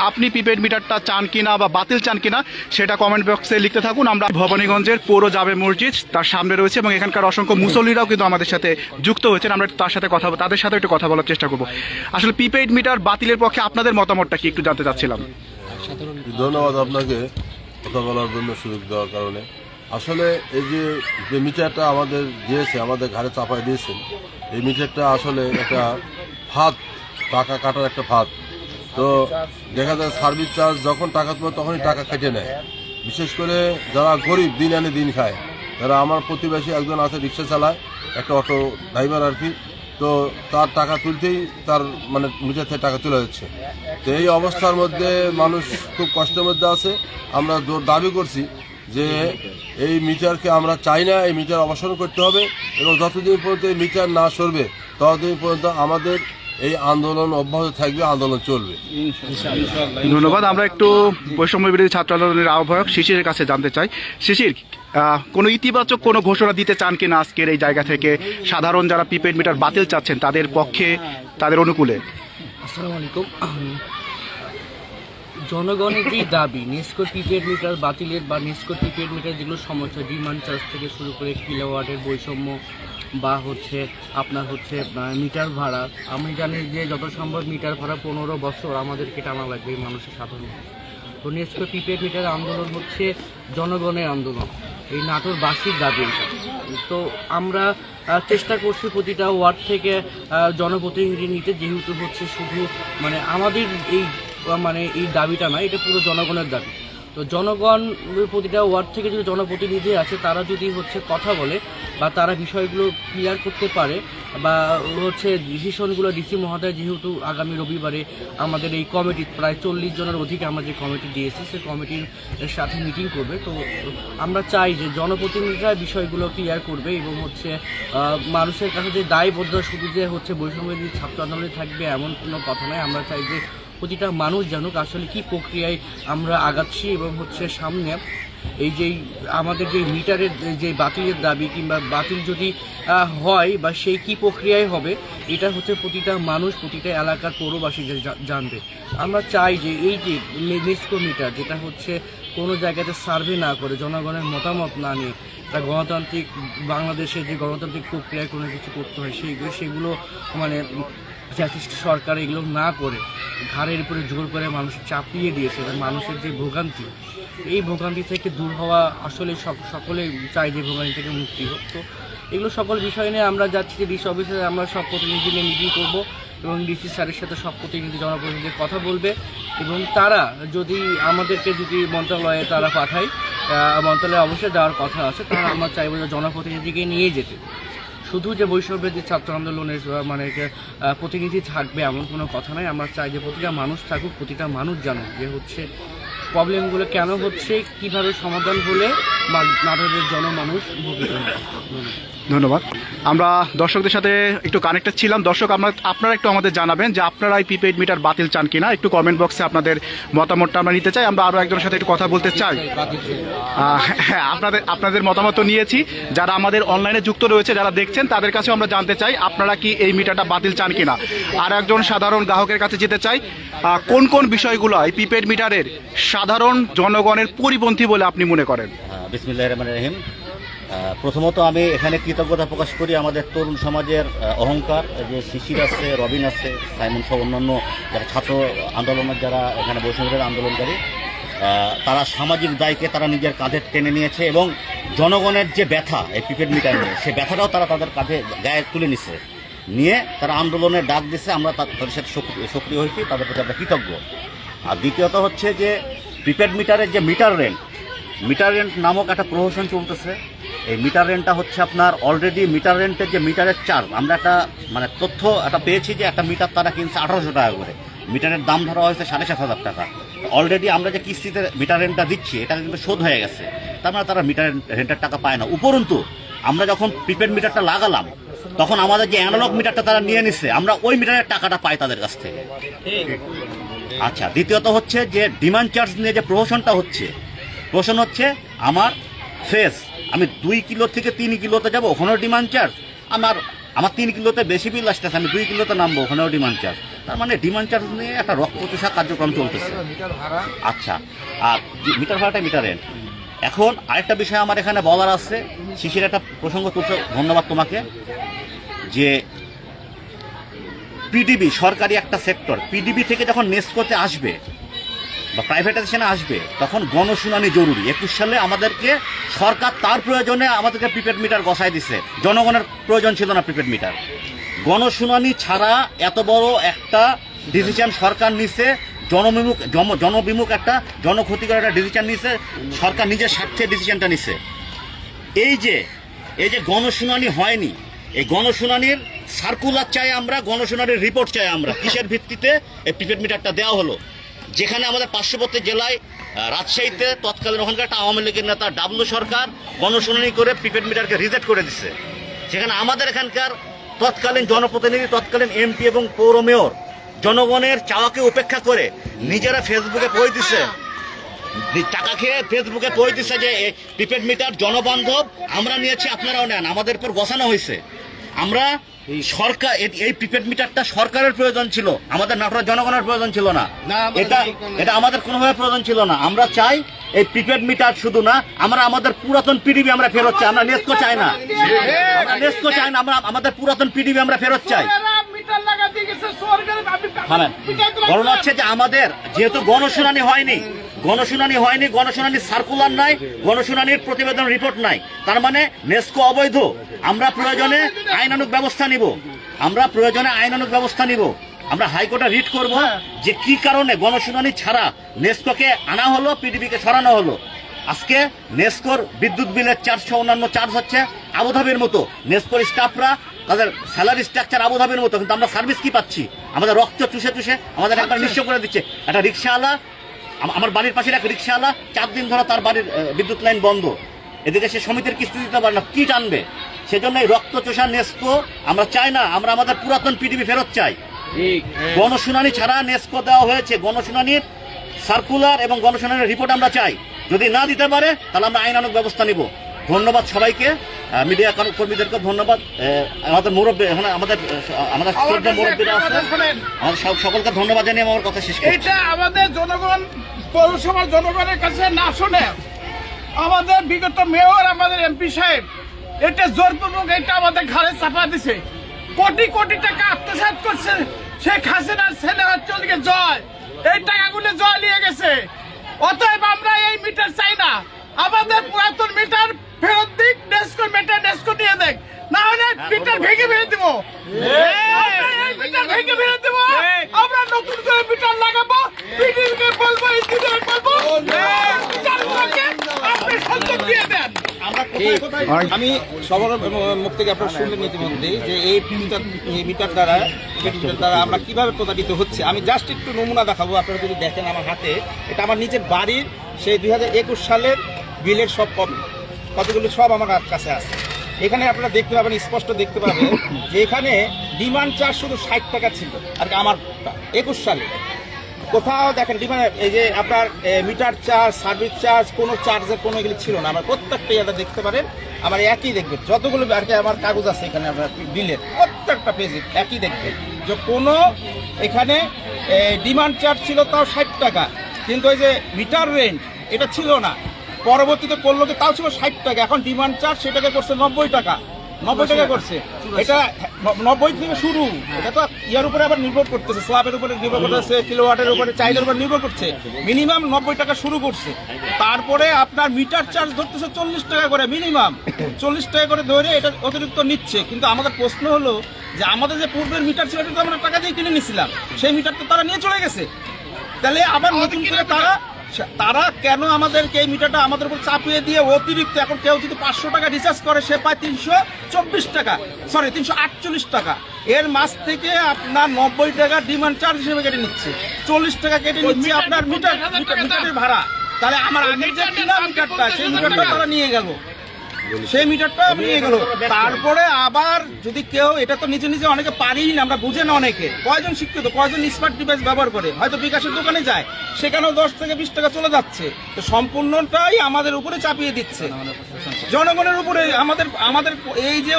আপনি প্রিপেড মিটারটা চান কিনা বা বাতিল চান কিনা সেটা কমেন্ট বক্সে লিখতে থাকুন। আমরা ভবানীগঞ্জের পৌর জামে মসজিদ তার সামনে রয়েছে এবং এখানকার অসংখ্য মুসল্লিরাও কিন্তু আমাদের সাথে যুক্ত হয়েছেন। আমরা তাদের সাথে একটু কথা বলার চেষ্টা করব। আসলে প্রিপেড মিটার বাতিলের পক্ষে আপনাদের মতামতটা কি একটু জানতে চাচ্ছিলাম। ধন্যবাদ আপনাকে কথা বলার জন্য সুযোগ দেওয়ার কারণে। আসলে এই যে মিটারটা আমাদের দিয়েছে, আমাদের ঘাড়ে চাপায় দিয়েছেন, এই মিটারটা আসলে একটা ফাঁদ, টাকা কাটার একটা ফাঁদ। তো দেখা যায় সার্ভিস চার্জ যখন টাকা তুলে তখনই টাকা কেটে নেয়। বিশেষ করে যারা গরিব, দিন আনে দিন খায়, যারা আমার প্রতিবেশী একজন আছে, রিক্সা চালায়, একটা অটো ড্রাইভার আর কি, তো তার টাকা তুলতেই তার মানে মিটার থেকে টাকা চলে যাচ্ছে। তো এই অবস্থার মধ্যে মানুষ খুব কষ্টের মধ্যে আছে। আমরা দাবি করছি যে এই মিটারকে আমরা চাই না, এই মিটার অবসান করতে হবে এবং যতদিন পর্যন্ত এই মিটার না সরবে ততদিন পর্যন্ত আমাদের এই আন্দোলন অব্যাহত থাকবে, আন্দোলন চলবে। ধন্যবাদ। আমরা একটু বৈষম্য বিরোধী ছাত্র আন্দোলনের আহ্বায়ক শিশিরের কাছে জানতে চাই। শিশির, কোনো ইতিবাচক কোনো ঘোষণা দিতে চান কিনা আজকের এই জায়গা থেকে, সাধারণ যারা প্রিপেড মিটার বাতিল চাচ্ছেন তাদের পক্ষে, তাদের অনুকূলে? আসসালামু আলাইকুম। জনগণের যে দাবি নেসকো প্রিপেড মিটার বাতিলের বা নেসকো প্রিপেড মিটার যেগুলো সমস্যা, ডিমান্ড চার্জ থেকে শুরু করে কিলোওয়াটের বৈষম্য বা আপনার মিটার ভাড়া, আমি জানি যে যত সম্ভব মিটার ভাড়া 15 বছর আমাদেরকে টানা লাগবে এই মানুষের সাধারণ। তো নেসকো প্রিপেড মিটার আন্দোলন হচ্ছে জনগণের আন্দোলন, এই নাটোরবাসীর দাবি। তো আমরা চেষ্টা করছি প্রতিটা ওয়ার্ড থেকে জনপ্রতিনিধি নিতে, যেহেতু শুধু আমাদের এই দাবিটা না, এটা পুরো জনগণের দাবি। তো জনগণ প্রতিটা ওয়ার্ড থেকে যদি জনপ্রতিনিধি আছে তারা যদি কথা বলে বা তারা বিষয়গুলো ক্লিয়ার করতে পারে বা ডিসিশনগুলো ডিসি মহোদয় যেহেতু আগামী রবিবারে আমাদের এই কমিটি প্রায় 40 জনের অধিক আমরা যে কমিটি দিয়েছি সেই কমিটির সাথে মিটিং করবে। তো আমরা চাই যে জনপ্রতিনিধিরা বিষয়গুলো ক্লিয়ার করবে এবং মানুষের কাছে যে দায়বদ্ধ শুধু যে বৈষম্যবিরোধী ছাত্র আন্দোলনে থাকবে এমন কোনো কথা নয়। আমরা চাই যে প্রতিটা মানুষ জানুক আসলে কি প্রক্রিয়ায় আমরা আগাচ্ছি এবং সামনে এই যে আমাদের যে মিটারের যে বাতিলের দাবি কিংবা বাতিল যদি হয় বা সেই কি প্রক্রিয়ায় হবে, এটা প্রতিটা মানুষ, প্রতিটা এলাকার পৌরবাসী জানবে। আমরা চাই যে এই যে নেসকো মিটার যেটা কোনো জায়গাতে সার্ভে না করে, জনগণের মতামত না নিয়ে, তা গণতান্ত্রিক বাংলাদেশের যে গণতান্ত্রিক প্রক্রিয়ায় কোনো কিছু করতে হয় সেগুলো জাতিষ্ঠ সরকার এগুলো না করে ঘাড়ের উপরে জোর করে মানুষের চাপিয়ে দিয়েছে এবং মানুষের যে ভোগান্তি, এই ভোগান্তি থেকে দূর হওয়া আসলে সকলে চাই যে ভোগান্তি থেকে মুক্তি হোক। তো এগুলো সকল বিষয় নিয়ে আমরা যাচ্ছি যে ডিসি অফিসে আমরা সব প্রতিনিধি নিয়ে মিটিং করবো এবং ডিসি স্যারের সাথে সব প্রতিনিধি জনপ্রতিনিধিদের কথা বলবে এবং তারা যদি আমাদেরকে মন্ত্রণালয়ে তারা পাঠায়, মন্ত্রণালয়ে অবশ্যই দেওয়ার কথা আছে, তারা আমরা চাইবো যে জনপ্রতিনিধিকে নিয়ে যেতে। শুধু যে বৈষম্যবিরোধী ছাত্র আন্দোলনের প্রতিনিধি থাকবে এমন কোনো কথা নয়। আমরা চাই যে প্রতিটা মানুষ থাকুক, প্রতিটা মানুষ জানুক যে প্রবলেমগুলো কেন কীভাবে সমাধান হলে নাটোরের জনমানুষ উপকৃত হবে। ধন্যবাদ। আমরা দর্শকদের সাথে একটু কানেক্টেড ছিলাম। দর্শক, আপনারা একটু আমাদের জানাবেন যে আপনারা এই প্রিপেড মিটার বাতিল চান কিনা, একটু কমেন্ট বক্সে আপনাদের মতামতটা আমরা নিতে চাই। আমরা আরও একজনের সাথে একটু কথা বলতে চাই। হ্যাঁ, আপনাদের মতামত তো নিয়েছি। যারা আমাদের অনলাইনে যুক্ত রয়েছে, যারা দেখছেন, তাদের কাছেও আমরা জানতে চাই আপনারা কি এই মিটারটা বাতিল চান কিনা। আর একজন সাধারণ গ্রাহকের কাছে যেতে চাই, কোন কোন বিষয়গুলো এই প্রিপেড মিটারের সাধারণ জনগণের পরিপন্থী বলে আপনি মনে করেন? বিসমিল্লাহির রহমানির রহিম। প্রথমত আমি এখানে কৃতজ্ঞতা প্রকাশ করি আমাদের তরুণ সমাজের অহংকার, যে শিশির আছে, রবিন আছে, সাইমন সহ অন্যান্য যারা ছাত্র আন্দোলনের যারা এখানে বৈষম্যবিরোধী আন্দোলনকারী, তারা সামাজিক দায়কে তারা নিজের কাঁধে টেনে নিয়েছে এবং জনগণের যে ব্যথা এই প্রিপেড মিটার নিয়ে, সে ব্যথাটাও তারা তাদের কাঁধে গায়ে তুলে নিয়ে তারা আন্দোলনের ডাক দিচ্ছে। আমরা তাদের সাথে সক্রিয় হয়েছি, তাদের প্রতি আমরা কৃতজ্ঞ। আর দ্বিতীয়ত যে প্রিপেড মিটারের যে মিটার রেন্ট নামক একটা প্রহসন চলতেছে। এই মিটার রেন্টটা আপনার অলরেডি মিটার রেন্টের যে মিটারের চার্জ, আমরা একটা তথ্য পেয়েছি যে একটা মিটার তারা কিনছে 1800 টাকা করে, মিটারের দাম ধরা হয়েছে 7500 টাকা। অলরেডি আমরা যে কিস্তিতে মিটার রেন্টটা দিচ্ছি এটা কিন্তু শোধ হয়ে গেছে, তার মানে তারা মিটার রেন্টের টাকা পায় না। উপরন্তু আমরা যখন প্রিপেড মিটারটা লাগালাম তখন আমাদের যে অ্যানালগ মিটারটা তারা নিয়ে নিচ্ছে, আমরা ওই মিটারের টাকাটা পাই তাদের কাছ থেকে। আচ্ছা, দ্বিতীয়ত যে ডিমান্ড চার্জ নিয়ে যে প্রহসনটা প্রশ্ন আমার আমি 2 কিলো থেকে 3 কিলোতে যাবো, ওখানেও ডিমান্ড চার্জ। আমার 3 কিলোতে বেশি বিল আসতেছে, আমি 2 কিলোতে নামবো, ওখানেও ডিমান্ড চার্জ। তার মানে ডিমান্ড চার্জ নিয়ে একটা রক্তচোষা কার্যক্রম চলতেছে। আচ্ছা, আর মিটার ভাড়াটা মিটার রেন্ট। এখন আরেকটা বিষয় আমার এখানে বলার আছে, শিশির একটা প্রসঙ্গ তুলছে, ধন্যবাদ তোমাকে, যে পিডিবি সরকারি একটা সেক্টর, পিডিবি থেকে যখন নেস্কোতে আসবে বা প্রাইভেটাইজেশনে আসবে তখন গণশুনানি জরুরি। 21 সালে আমাদেরকে সরকার তার প্রয়োজনে আমাদেরকে প্রিপেড মিটার বসায় দিছে, জনগণের প্রয়োজন ছিল না প্রিপেড মিটার। গণশুনানি ছাড়া এত বড় একটা ডিসিশন সরকার নিছে, জনবিমুখ একটা জনক্ষতিকর একটা ডিসিশন নিছে, সরকার নিজের স্বার্থে ডিসিশনটা নিছে। এই যে গণশুনানি হয়নি, এই গণশুনানির সার্কুলার চাই আমরা, গণশুনানির রিপোর্ট চাই আমরা, কিসের ভিত্তিতে এই প্রিপেড মিটারটা দেওয়া হলো। যেখানে আমাদের পার্শ্ববর্তী জেলায় রাজশাহীতে তৎকালীন ওখানকার একটা আওয়ামী লীগের নেতা ডাবলু সরকার গণশুনানি করে প্রিপেড মিটারকে রিজেক্ট করে দিচ্ছে। সেখানে আমাদের এখানকার তৎকালীন জনপ্রতিনিধি, তৎকালীন এমপি এবং পৌর মেয়র জনগণের চাওয়াকে উপেক্ষা করে নিজেরা ফেসবুকে পোস্ট দিচ্ছে, টাকা খেয়ে ফেসবুকে পোস্ট দিচ্ছে যে প্রিপেড মিটার জনবান্ধব, আমরা নিয়েছি আপনারাও নেন, আমাদের উপর বসানো হয়েছে। আমরা সরকার এই প্রিপেড মিটারটা সরকারের প্রয়োজন ছিল, আমাদের নাটোর জনগণের প্রয়োজন ছিল না, এটা আমাদের কোনোভাবে প্রয়োজন ছিল না। আমরা চাই এই প্রিপেড মিটার শুধু না, আমরা আমাদের পুরাতন পিডিবি আমরা ফেরত চাই, আমরা নেস্কো চাই না, আমরা আমাদের পুরাতন পিডিবি আমরা ফেরত চাই। ঘটনা হচ্ছে যে আমাদের যেহেতু গণশুনানি হয়নি, গণশুনানির সার্কুলার নাই, গণশুনানির প্রতিবেদন রিপোর্ট নাই, তার মানে নেস্কো অবৈধ। আমরা প্রয়োজনে আইনানুগ ব্যবস্থা নিব, আমরা হাইকোর্টে রিট করব যে কি কারণে গণশুনানি ছাড়া নেস্কোকে আনা হলো, পিডিবিকে সরানো হলো। আজকে নেস্কোর বিদ্যুৎ বিলের চার্জ সহ অন্যান্য চার্জ হচ্ছে আবুধাবির মতো, নেস্কোর স্টাফরা তাদের স্যালারি স্ট্রাকচার আবুধাবির মতো, কিন্তু আমরা সার্ভিস কি পাচ্ছি? আমাদের রক্ত চুষে আমাদের একবার নিঃস্ব করে দিচ্ছে। একটা রিক্সাওয়ালা, আমার বাড়ির পাশের এক রিক্সাওয়ালা 4 দিন ধরে তার বাড়ির বিদ্যুৎ লাইন বন্ধ, এদিকে সে সমিতির কিস্তি দিতে পারে না, কি টানবে? সেজন্য এই রক্তচোষা নেস্কো আমরা চাই না, আমরা আমাদের পুরাতন পিডিবি ফেরত চাই। গণশুনানি ছাড়া নেস্কো দেওয়া হয়েছে, গণশুনানির সার্কুলার এবং গণশুনানির রিপোর্ট আমরা চাই। যদি না দিতে পারে তাহলে আমরা আইনানুগ ব্যবস্থা নিব। ধন্যবাদ সবাইকে, মিডিয়া কর্মীদেরকে ধন্যবাদ, আমাদের মুরব্বী, আমাদের শ্রদ্ধা মুরব্বীরা আছে, আমাদের সকলকে ধন্যবাদ জানিয়ে আমার কথা শেষ করছি। এটা আমাদের জনগণ, পৌরসভার জনগণের কাছে না শুনে আমাদের বিগত মেয়র, আমাদের এমপি সাহেব এটা জোরপূর্বক এটা আমাদের ঘাড়ে চাপা দিছে। কোটি কোটি টাকা আত্মসাৎ করছে শেখ হাসিনার ছেলে হচ্ছে জয়, এই টাকাগুলো জয় নিয়ে গেছে। অতএব আমরা এই মিটার চাই না, আমাদের পুরাতন মিটার ফেরত দিক, নেস্কোর মিটার নেস্কো নিয়ে দেখ, না হলে মিটার ভেঙে ফেলে দিব, আমরা নতুন করে মিটার লাগাবো, পিডিবিকে বলবো, ইঞ্জিনিয়ার বলবো, আপনি সংযোগ দিয়ে দেন। আমি সবার মুখ থেকে আপনার শুনলেন ইতিমধ্যে যে এই মিটার দ্বারা আমরা কিভাবে প্রতারিত হচ্ছে। আমি জাস্ট একটু নমুনা দেখাবো, আপনারা যদি দেখেন আমার হাতে, এটা আমার নিজের বাড়ির সেই 2021 সালের বিলের সব কতগুলো সব আমার কাছে আছে। এখানে আপনারা দেখতে পাবেন, স্পষ্ট দেখতে পাবেন যে এখানে ডিমান্ড চার্জ শুধু 60 টাকা ছিল আর কি আমার 21 সালে। কোথাও দেখেন ডিমান্ড, এই যে আপনার মিটার চার্জ, সার্ভিস চার্জ, কোনো চার্জের কোনো এগুলি ছিল না। আমার প্রত্যেকটা ইয়াটা দেখতে পারেন, আমার একই দেখবেন, যতগুলো আর কি আমার কাগজ আছে এখানে আপনার বিলের প্রত্যেকটা পেজে একই দেখবেন যে কোনো এখানে ডিমান্ড চার্জ ছিল তাও 60 টাকা, কিন্তু ওই যে মিটার রেন্ট এটা ছিল না। পরবর্তীতে করলো কি তাও ছিল 60 টাকা, এখন ডিমান্ড চার্জ সেটাকে করছে 90 টাকা, 90 টাকা করছে। এটা 90 থেকে শুরু, এটা তো ইয়ার উপরে আবার নির্ভর করতেছে, স্ল্যাবের উপরে নির্ভর করতেছে, কিলোওয়াটের উপরে, চাহিদার উপর নির্ভর করছে। মিনিমাম 90 টাকা শুরু করছে, তারপরে আপনার মিটার চার্জ ধরতেছে 40 টাকা করে, মিনিমাম 40 টাকা করে ধরে এটা অতিরিক্ত নিচ্ছে। কিন্তু আমাদের প্রশ্ন হলো যে আমাদের যে পূর্বের মিটার ছিল এটা তো আমরা টাকা দিয়ে কিনে নিয়েছিলাম, সেই মিটার তো তারা নিয়ে চলে গেছে, তাহলে আবার নতুন করে তারা কেন আমাদেরকে এই মিটারটা আমাদের উপর চাপিয়ে দিয়ে অতিরিক্ত, এখন কেউ যদি 500 টাকা রিচার্জ করে সে পায় 324 টাকা, সরি 348 টাকা, এর মাস থেকে আপনার 90 টাকা ডিমান্ড চার্জ হিসেবে কেটে নিচ্ছে, 40 টাকা কেটে নিচ্ছে আপনার মিটারের ভাড়া। তাহলে আমার আগের যে কিনা মিটারটা, সেই মিটারটা তারা নিয়ে গেল, সেই মিটারটা নিয়ে গেল। তারপরে আবার যদি কেউ, এটা তো নিজে নিজে অনেকে পারেই না, আমরা বুঝে না অনেকে, কয়জন শিক্ষিত, কয়জন স্মার্ট ডিভাইস ব্যবহার করে, হয়তো বিকাশের দোকানে যায়, সেখানেও 10 থেকে 20 টাকা চলে যাচ্ছে। তো সম্পূর্ণটাই আমাদের উপরে চাপিয়ে দিচ্ছে, জনগণের উপরে। আমাদের এই যে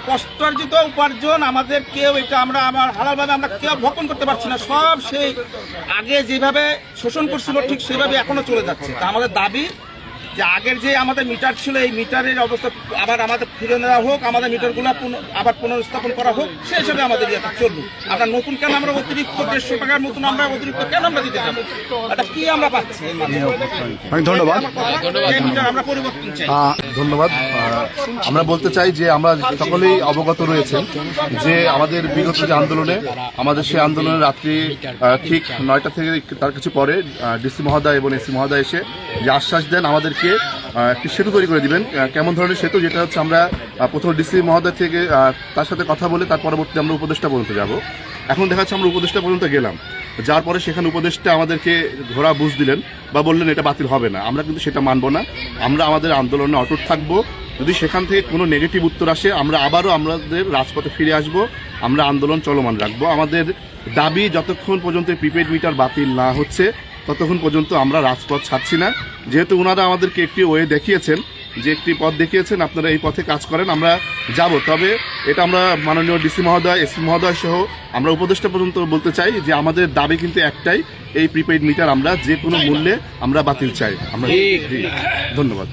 কষ্টার্জিত উপার্জন আমাদের কেউ এটা আমরা আমার হালালভাবে আমরা কেউ ভক্ষণ করতে পারছি না, সব সেই আগে যেভাবে শোষণ করছিল ঠিক সেভাবে এখনো চলে যাচ্ছে। তা আমাদের দাবি যে আগের যে আমাদের মিটার ছিল এই মিটারের অবস্থা আবার আমাদের ফিরে নেওয়া হোক, আমাদের মিটারগুলো আবার পুনর্স্থাপন করা হোক, সেই হিসাবে আমাদের ইয়েটা চলবে। আমরা নতুন কেন আমরা অতিরিক্ত 150 টাকার মতন আমরা অতিরিক্ত কেন আমরা দিতে যাবো? এটা কি আমরা পাচ্ছি এর মাধ্যমে? অনেক ধন্যবাদ। এই মিটার আমরা পরিবর্তন চাই। ধন্যবাদ। আমরা বলতে চাই যে আমরা সকলেই অবগত রয়েছেন যে আমাদের বিগত যে আন্দোলনে আমাদের সেই আন্দোলনের রাত্রি ঠিক 9টা থেকে তার কিছু পরে ডিসি মহোদয় এবং এসি মহোদয় এসে যে আশ্বাস দেন আমাদেরকে একটি সেতু তৈরি করে দিবেন। কেমন ধরনের সেতু, যেটা হচ্ছে আমরা প্রথম ডিসি মহোদয় থেকে তার সাথে কথা বলে তার পরবর্তীতে আমরা উপদেষ্টা পর্যন্ত যাব। এখন দেখা যাচ্ছে আমরা উপদেষ্টা পর্যন্ত গেলাম, যার পরে সেখানে উপদেষ্টা আমাদেরকে ঘোড়া বুঝ দিলেন বা বললেন এটা বাতিল হবে না। আমরা কিন্তু সেটা মানব না, আমরা আমাদের আন্দোলনে অটুট থাকবো। যদি সেখান থেকে কোনো নেগেটিভ উত্তর আসে আমরা আবারও আমাদের রাজপথে ফিরে আসব, আমরা আন্দোলন চলমান রাখবো। আমাদের দাবি যতক্ষণ পর্যন্ত প্রিপেড মিটার বাতিল না হচ্ছে ততক্ষণ পর্যন্ত আমরা রাজপথ ছাড়ছি না। যেহেতু ওনারা আমাদেরকে একটি ওয়ে দেখিয়েছেন, যে একটি পথ দেখিয়েছেন, আপনারা এই পথে কাজ করেন, আমরা যাব। তবে এটা আমরা মাননীয় ডিসি মহোদয়, এসপি মহোদয় সহ আমরা উপদেষ্টা পর্যন্ত বলতে চাই যে আমাদের দাবি কিন্তু একটাই, এই প্রিপেড মিটার আমরা যে কোনো মূল্যে আমরা বাতিল চাই। আমরা ধন্যবাদ।